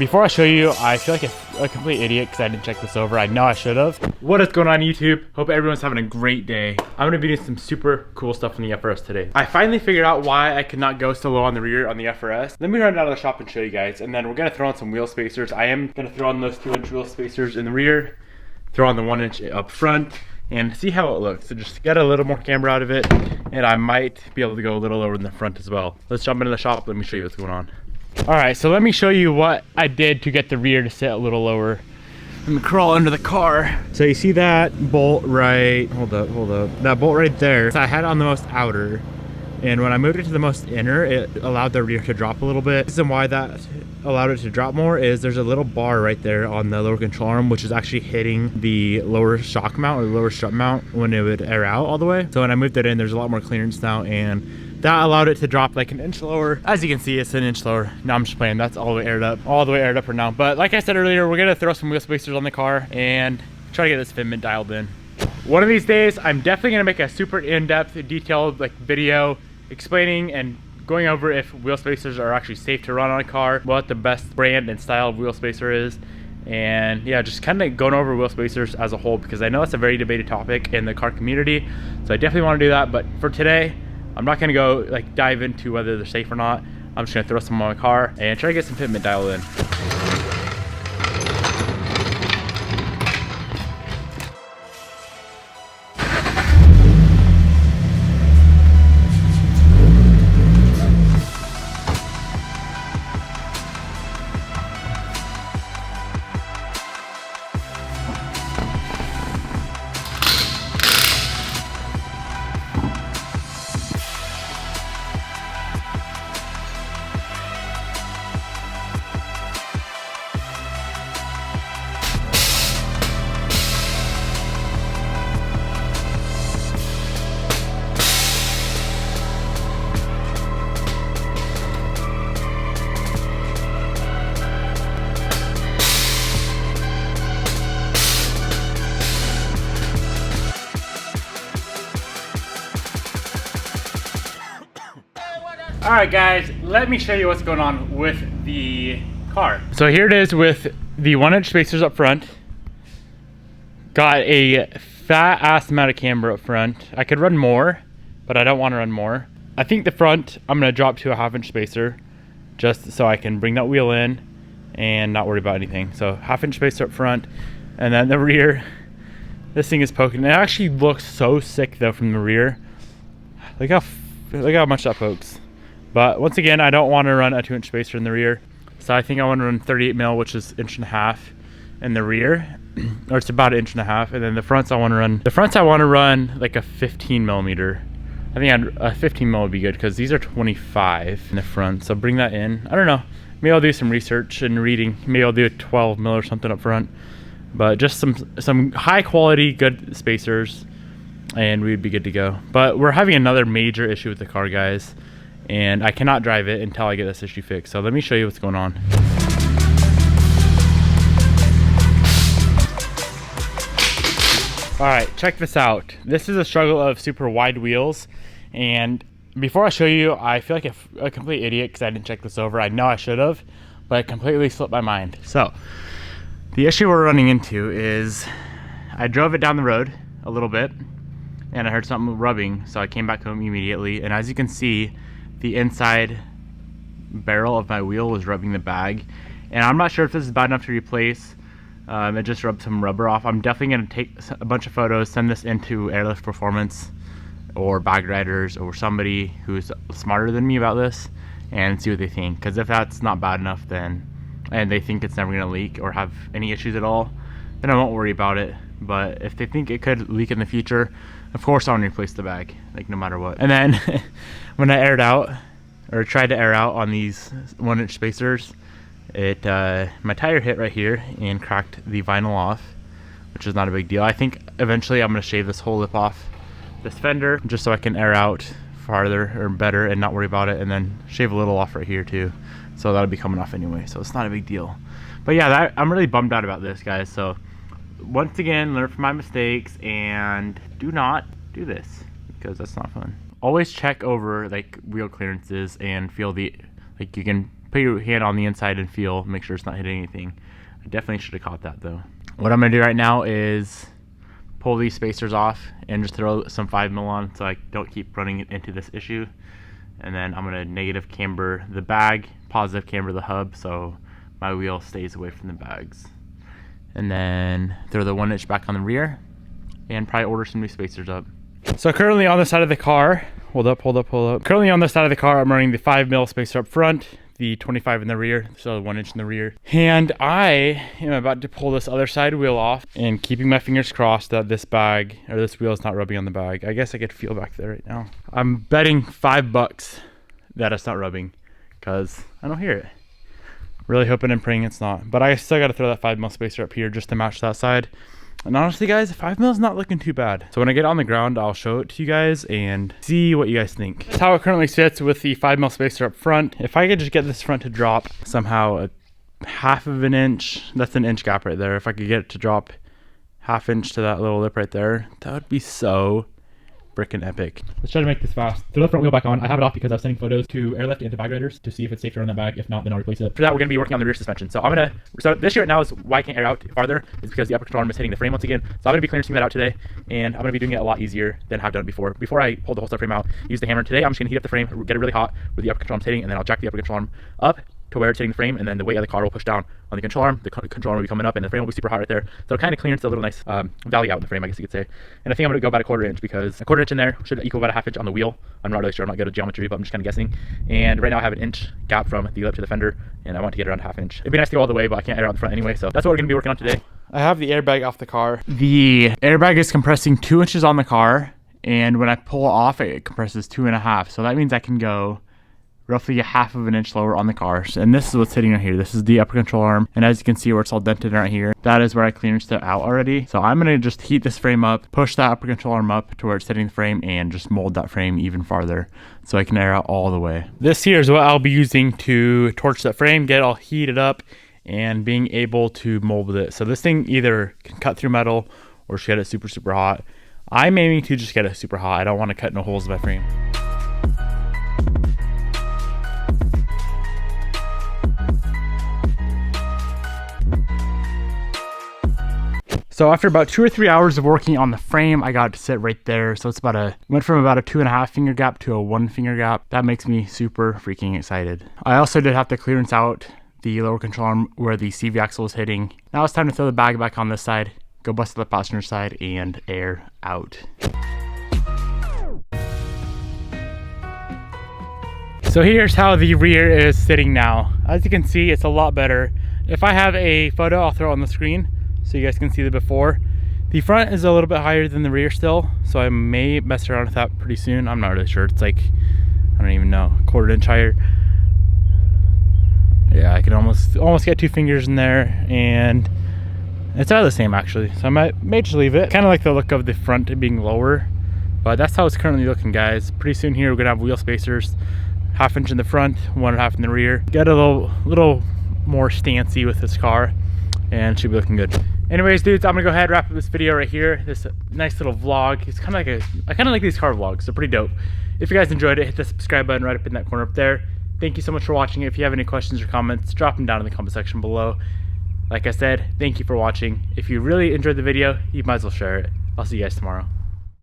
Before I show you, I feel like a complete idiot because I didn't check this over. I know I should have. What is going on YouTube? Hope everyone's having a great day. I'm gonna be doing some super cool stuff in the FRS today. I finally figured out why I could not go so low on the rear on the FRS. Let me run out of the shop and show you guys, and then we're gonna throw on some wheel spacers. I am gonna throw on those 2-inch wheel spacers in the rear, throw on the 1-inch up front, and see how it looks. So just get a little more camber out of it, and I might be able to go a little lower in the front as well. Let's jump into the shop. Let me show you what's going on. All right, so let me show you what I did to get the rear to sit a little lower. Let me crawl under the car. So you see that bolt right, hold up. That bolt right there, so I had it on the most outer, and when I moved it to the most inner, it allowed the rear to drop a little bit. The reason why that allowed it to drop more is there's a little bar right there on the lower control arm, which is actually hitting the lower shock mount or the lower strut mount when it would air out all the way. So when I moved it in, there's a lot more clearance now, and that allowed it to drop like an inch lower. As you can see, it's an inch lower. No, I'm just playing. That's all the way aired up for now. But like I said earlier, we're gonna throw some wheel spacers on the car and try to get this fitment dialed in. One of these days, I'm definitely gonna make a super in-depth, detailed like video explaining and going over if wheel spacers are actually safe to run on a car, what the best brand and style of wheel spacer is, and yeah, just kind of going over wheel spacers as a whole, because I know it's a very debated topic in the car community. So I definitely want to do that. But for today, I'm not gonna go like dive into whether they're safe or not. I'm just gonna throw some on my car and try to get some fitment dialed in. All right guys, let me show you what's going on with the car. So here it is with the 1-inch spacers up front. Got a fat ass amount of camber up front. I could run more, but I don't want to run more. I think the front, I'm gonna drop to a 1/2-inch spacer just so I can bring that wheel in and not worry about anything. So 1/2-inch spacer up front, and then the rear, this thing is poking. It actually looks so sick though from the rear. Look how much that pokes. But once again, I don't want to run a 2-inch spacer in the rear. So I think I want to run 38 mil, which is 1.5 inches in the rear, or it's about 1.5 inches. And then the fronts I want to run like a 15 millimeter. I think a 15 mil would be good because these are 25 in the front. So bring that in. I don't know. Maybe I'll do some research and reading. Maybe I'll do a 12 mil or something up front. But just some high quality, good spacers, and we'd be good to go. But we're having another major issue with the car, guys, and I cannot drive it until I get this issue fixed. So let me show you what's going on. All right, check this out. This is a struggle of super wide wheels, and before I show you, I feel like a complete idiot because I didn't check this over. I know I should have, but it completely slipped my mind. So the issue we're running into is I drove it down the road a little bit and I heard something rubbing, so I came back home immediately, and as you can see, the inside barrel of my wheel was rubbing the bag, and I'm not sure if this is bad enough to replace. It just rubbed some rubber off. I'm definitely going to take a bunch of photos, send this into Airlift Performance or Bag Riders or somebody who's smarter than me about this, and see what they think. Because if that's not bad enough, then, and they think it's never going to leak or have any issues at all, then I won't worry about it. But if they think it could leak in the future, of course I want to replace the bag, like no matter what. And then when I aired out, or tried to air out on these 1-inch spacers, my tire hit right here and cracked the vinyl off, which is not a big deal. I think eventually I'm going to shave this whole lip off this fender just so I can air out farther or better and not worry about it, and then shave a little off right here too. So that'll be coming off anyway, so it's not a big deal. But yeah, I'm really bummed out about this, guys. So once again, learn from my mistakes and do not do this because that's not fun. Always check over like wheel clearances and feel like you can put your hand on the inside and feel, make sure it's not hitting anything. I definitely should have caught that though. What I'm gonna do right now is pull these spacers off and just throw some 5 mil on so I don't keep running into this issue. And then I'm gonna negative camber the bag, positive camber the hub so my wheel stays away from the bags. And then throw the 1 inch back on the rear and probably order some new spacers up. So currently on the side of the car, hold up. Currently on the side of the car, I'm running the 5 mil spacer up front, the 25 in the rear, so the 1 inch in the rear. And I am about to pull this other side wheel off and keeping my fingers crossed that this bag, or this wheel is not rubbing on the bag. I guess I could feel back there right now. I'm betting $5 that it's not rubbing because I don't hear it. Really hoping and praying it's not. But I still got to throw that 5 mil spacer up here just to match that side. And honestly guys, 5 mil is not looking too bad. So when I get on the ground, I'll show it to you guys and see what you guys think. That's how it currently sits with the 5 mil spacer up front. If I could just get this front to drop somehow a 1/2 inch, that's an inch gap right there. If I could get it to drop 1/2 inch to that little lip right there, that would be so freaking epic. Let's try to make this fast. Throw the front wheel back on. I have it off because I was sending photos to airlift and to bag riders to see if it's safe to run that bag. If not, then I'll replace it. For that, we're going to be working on the rear suspension. So this year right now is why I can't air out farther is because the upper control arm is hitting the frame once again. So I'm going to be clearing that out today, and I'm going to be doing it a lot easier than I've done it before. Before I pulled the whole stuff frame out, use the hammer. Today, I'm just going to heat up the frame, get it really hot where the upper control arm is hitting, and then I'll jack the upper control arm up to where it's hitting the frame, and then the weight of the car will push down on the control arm. The control arm will be coming up, and the frame will be super hot right there. So it kind of clears a little nice valley out in the frame, I guess you could say. And I think I'm going to go about a 1/4 inch because a 1/4 inch in there should equal about a 1/2 inch on the wheel. I'm not really sure. I'm not good at geometry, but I'm just kind of guessing. And right now I have an inch gap from the lip to the fender, and I want to get around 1/2 inch. It'd be nice to go all the way, but I can't air out the front anyway. So that's what we're going to be working on today. I have the airbag off the car. The airbag is compressing 2 inches on the car, and when I pull it off, it compresses 2.5. So that means I can go roughly 1/2 inch lower on the car. And this is what's sitting right here. This is the upper control arm. And as you can see where it's all dented right here, that is where I clearanced it out already. So I'm gonna just heat this frame up, push that upper control arm up to where it's hitting the frame, and just mold that frame even farther so I can air out all the way. This here is what I'll be using to torch that frame, get it all heated up, and being able to mold it. So this thing either can cut through metal or just get it super, super hot. I'm aiming to just get it super hot. I don't want to cut no holes in my frame. So after about 2 or 3 hours of working on the frame, I got it to sit right there. So it's went from about a 2.5 finger gap to a 1 finger gap. That makes me super freaking excited. I also did have to clearance out the lower control arm where the CV axle was hitting. Now it's time to throw the bag back on this side, go bust to the passenger side, and air out. So here's how the rear is sitting now. As you can see, it's a lot better. If I have a photo, I'll throw it on the screen so you guys can see the before. The front is a little bit higher than the rear still, so I may mess around with that pretty soon. I'm not really sure. It's like, I don't even know, 1/4 inch higher. Yeah, I can almost get 2 fingers in there, and it's about the same actually. So I may just leave it. Kind of like the look of the front being lower, but that's how it's currently looking, guys. Pretty soon here we're gonna have wheel spacers, 1/2 inch in the front, 1.5 in the rear. Get a little more stancy with this car, and it should be looking good. Anyways, dudes, I'm gonna go ahead and wrap up this video right here. This nice little vlog. It's kind of like I kind of like these car vlogs. They're pretty dope. If you guys enjoyed it, hit the subscribe button right up in that corner up there. Thank you so much for watching. If you have any questions or comments, drop them down in the comment section below. Like I said, thank you for watching. If you really enjoyed the video, you might as well share it. I'll see you guys tomorrow.